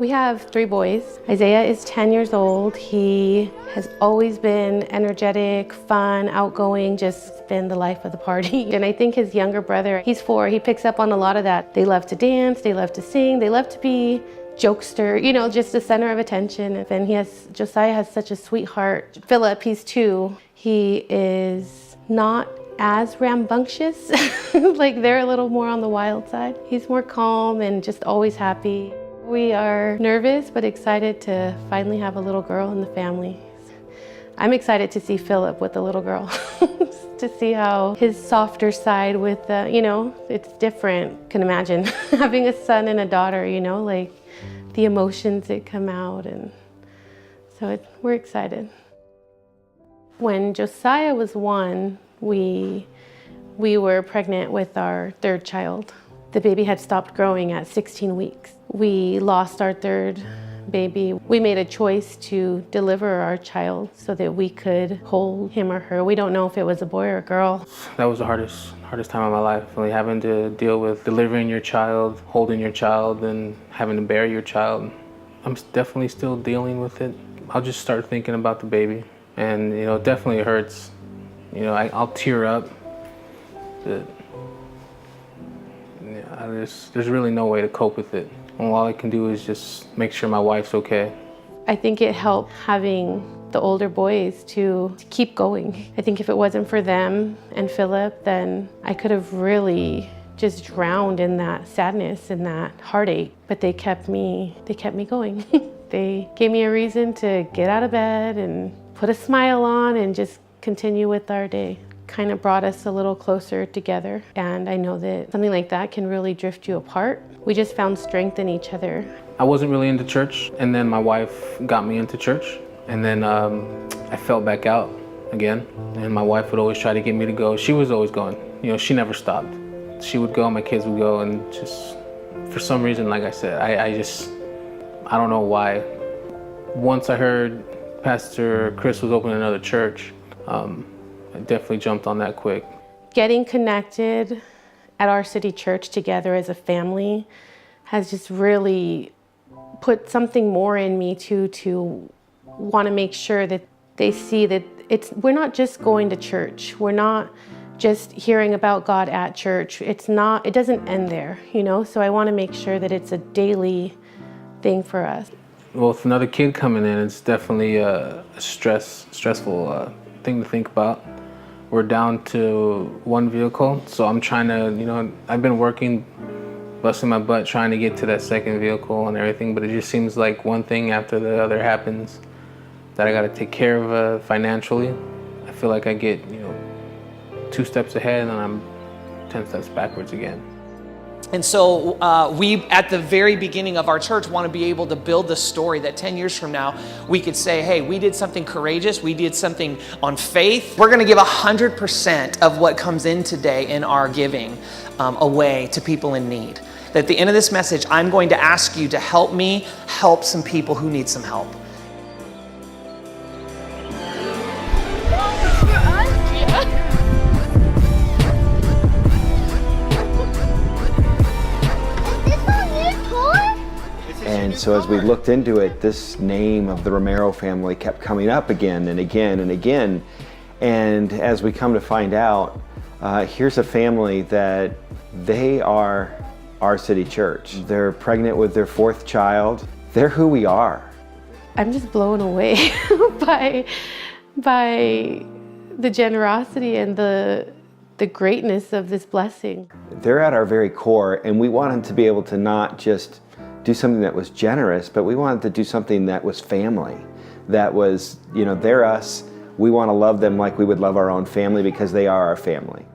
We have 3 boys. Isaiah is 10 years old. He has always been energetic, fun, outgoing, just been the life of the party. And I think his younger brother, he's 4, he picks up on a lot of that. They love to dance, they love to sing, they love to be jokester, you know, just the center of attention. And Josiah has such a sweetheart. Philip, he's 2. He is not as rambunctious, like they're a little more on the wild side. He's more calm and just always happy. We are nervous but excited to finally have a little girl in the family. I'm excited to see Philip with the little girl, to see how his softer side with, you know, it's different. Can imagine having a son and a daughter, you know, like the emotions that come out, and so we're excited. When Josiah was 1, we were pregnant with our 3rd child. The baby had stopped growing at 16 weeks. We lost our 3rd baby. We made a choice to deliver our child so that we could hold him or her. We don't know if it was a boy or a girl. That was the hardest time of my life, really having to deal with delivering your child, holding your child, and having to bear your child. I'm definitely still dealing with it. I'll just start thinking about the baby, and you know, it definitely hurts. You know, I'll tear up. But yeah, there's really no way to cope with it. And all I can do is just make sure my wife's okay. I think it helped having the older boys to keep going. I think if it wasn't for them and Philip, then I could have really just drowned in that sadness and that heartache. But they kept me going. They gave me a reason to get out of bed and put a smile on and just continue with our day. Kind of brought us a little closer together, and I know that something like that can really drift you apart. We just found strength in each other. I wasn't really into church, and then my wife got me into church, and then I fell back out again, and my wife would always try to get me to go. She was always going, you know, she never stopped. She would go, my kids would go, and just for some reason, like I said, I don't know why. Once I heard Pastor Chris was opening another church, I definitely jumped on that quick. Getting connected at our city church together as a family has just really put something more in me to want to make sure that they see that we're not just going to church. We're not just hearing about God at church. It doesn't end there, you know? So I want to make sure that it's a daily thing for us. Well, with another kid coming in, it's definitely a stressful thing to think about. We're down to 1 vehicle, so I'm trying to, you know, I've been working, busting my butt trying to get to that 2nd vehicle and everything, but it just seems like one thing after the other happens that I got to take care of financially. I feel like I get, you know, 2 steps ahead and then I'm 10 steps backwards again. And so we, at the very beginning of our church, want to be able to build the story that 10 years from now, we could say, hey, we did something courageous. We did something on faith. We're going to give 100% of what comes in today in our giving away to people in need. That at the end of this message, I'm going to ask you to help me help some people who need some help. And so as we looked into it, this name of the Romero family kept coming up again and again and again. And as we come to find out, here's a family that they are our city church. They're pregnant with their 4th child. They're who we are. I'm just blown away by the generosity and the greatness of this blessing. They're at our very core, and we wanted to be able to not just do something that was generous, but we wanted to do something that was family. That was, you know, they're us. We want to love them like we would love our own family because they are our family.